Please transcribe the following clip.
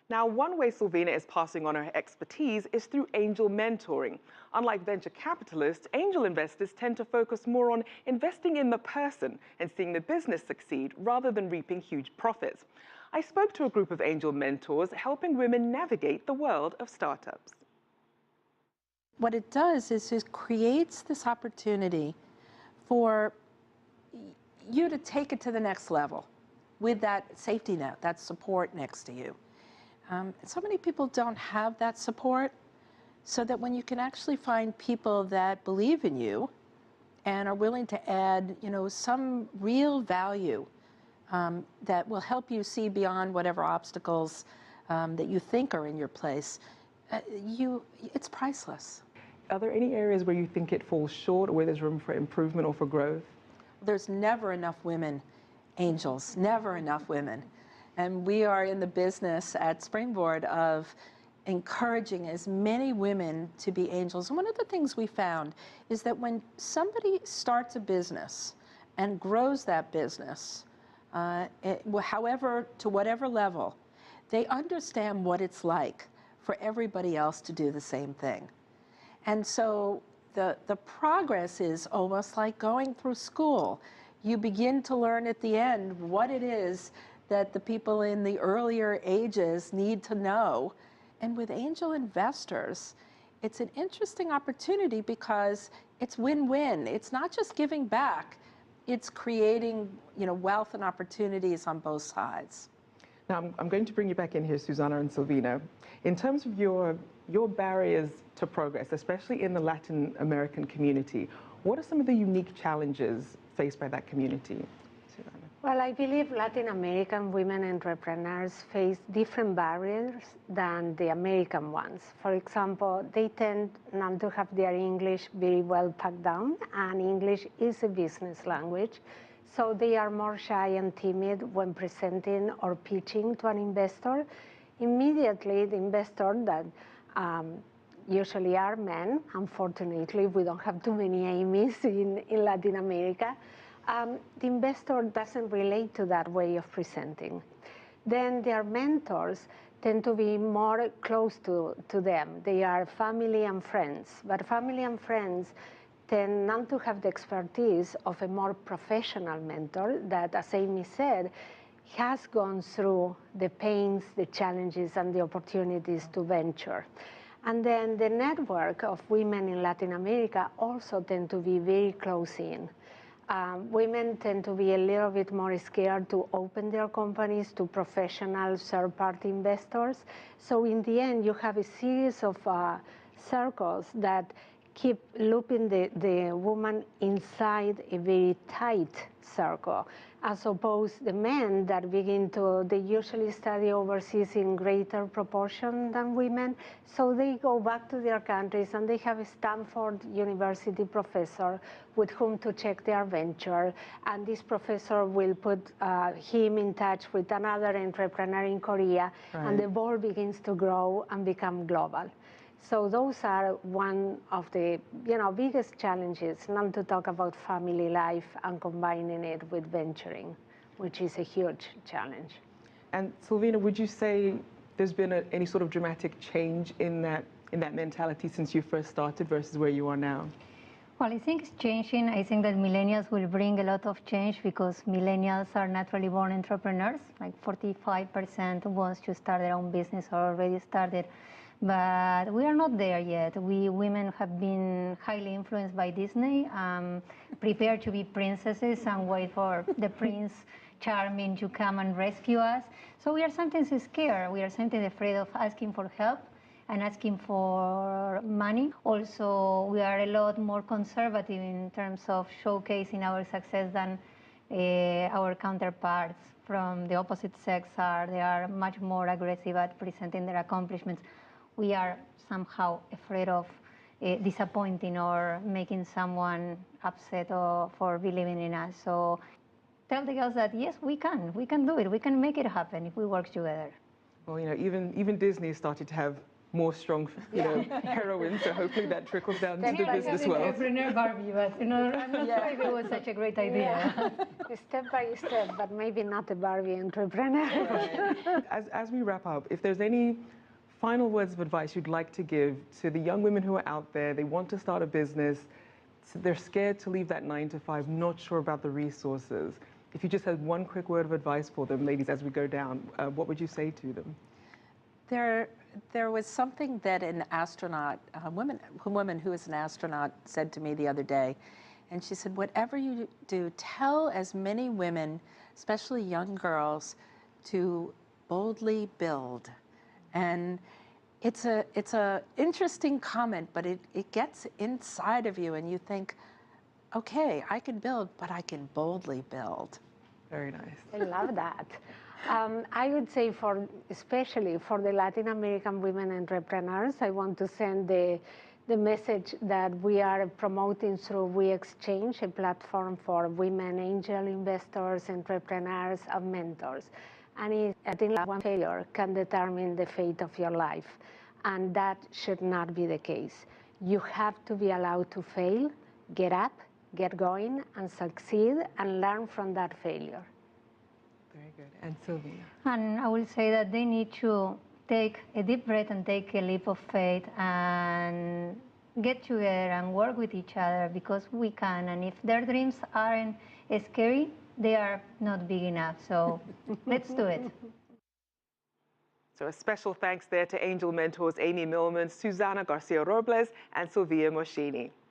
Now, one way Silvina is passing on her expertise is through angel mentoring. Unlike venture capitalists, angel investors tend to focus more on investing in the person and seeing the business succeed rather than reaping huge profits. I spoke to a group of angel mentors helping women navigate the world of startups. What it does is it creates this opportunity for you to take it to the next level with that safety net, that support next to you. So many people don't have that support, so that when you can actually find people that believe in you and are willing to add, some real value that will help you see beyond whatever obstacles that you think are in your place, it's priceless. Are there any areas where you think it falls short or where there's room for improvement or for growth? There's never enough women angels, never enough women. And we are in the business at Springboard of encouraging as many women to be angels. And one of the things we found is that when somebody starts a business and grows that business, to whatever level, they understand what it's like for everybody else to do the same thing. And so the progress is almost like going through school. You begin to learn at the end what it is that the people in the earlier ages need to know. And with angel investors, it's an interesting opportunity because it's win-win. It's not just giving back, it's creating wealth and opportunities on both sides. Now, I'm going to bring you back in here, Susana and Silvina. In terms of your barriers to progress, especially in the Latin American community, what are some of the unique challenges faced by that community? Well, I believe Latin American women entrepreneurs face different barriers than the American ones. For example, they tend not to have their English very well packed down, and English is a business language. So they are more shy and timid when presenting or pitching to an investor. Immediately, the investor that usually are men, unfortunately, we don't have too many Amy's in Latin America, the investor doesn't relate to that way of presenting. Then their mentors tend to be more close to them. They are family and friends, but family and friends tend not to have the expertise of a more professional mentor that, as Amy said, has gone through the pains, the challenges, and the opportunities to venture. And then the network of women in Latin America also tend to be very close in. Women tend to be a little bit more scared to open their companies to professional third-party investors. So in the end, you have a series of circles that keep looping the woman inside a very tight circle, as opposed the men that they usually study overseas in greater proportion than women. So they go back to their countries and they have a Stanford University professor with whom to check their venture. And this professor will put him in touch with another entrepreneur in Korea, right. And the ball begins to grow and become global. So those are one of the biggest challenges, not to talk about family life and combining it with venturing, which is a huge challenge. And Silvina, would you say there's been any sort of dramatic change in that mentality since you first started versus where you are now? Well, I think it's changing. I think that millennials will bring a lot of change because millennials are naturally born entrepreneurs. Like 45% wants to start their own business or already started. But we are not there yet. We women have been highly influenced by Disney, prepared to be princesses and wait for the Prince Charming to come and rescue us. So we are sometimes scared. We are sometimes afraid of asking for help and asking for money. Also, we are a lot more conservative in terms of showcasing our success than our counterparts from the opposite sex are. They are much more aggressive at presenting their accomplishments. We are somehow afraid of disappointing or making someone upset or for believing in us. So tell the girls that yes, we can do it. We can make it happen if we work together. Well, even Disney started to have more strong, heroines. So hopefully that trickles down to the by business step. world. Entrepreneur Barbie, but I'm not sure if it was such a great idea. Step by step, but maybe not a Barbie entrepreneur. As we wrap up, if there's any final words of advice you'd like to give to the young women who are out there, they want to start a business, so they're scared to leave that 9 to 5, not sure about the resources. If you just had one quick word of advice for them, ladies, as we go down, what would you say to them? There was something that an astronaut, a woman who is an astronaut, said to me the other day, and she said, "Whatever you do, tell as many women, especially young girls, to boldly build." And it's a interesting comment, but it gets inside of you, and you think, okay, I can build, but I can boldly build. Very nice. I love that. I would say, especially for the Latin American women entrepreneurs, I want to send the message that we are promoting through We Exchange, a platform for women angel investors, entrepreneurs, and mentors. And I think one failure can determine the fate of your life. And that should not be the case. You have to be allowed to fail, get up, get going, and succeed, and learn from that failure. Very good. And Sylvia? And I will say that they need to take a deep breath and take a leap of faith and get together and work with each other, because we can. And if their dreams aren't scary, they are not big enough. So let's do it. So a special thanks there to Angel mentors Amy Millman, Susana Garcia Robles, and Sylvia Moschini.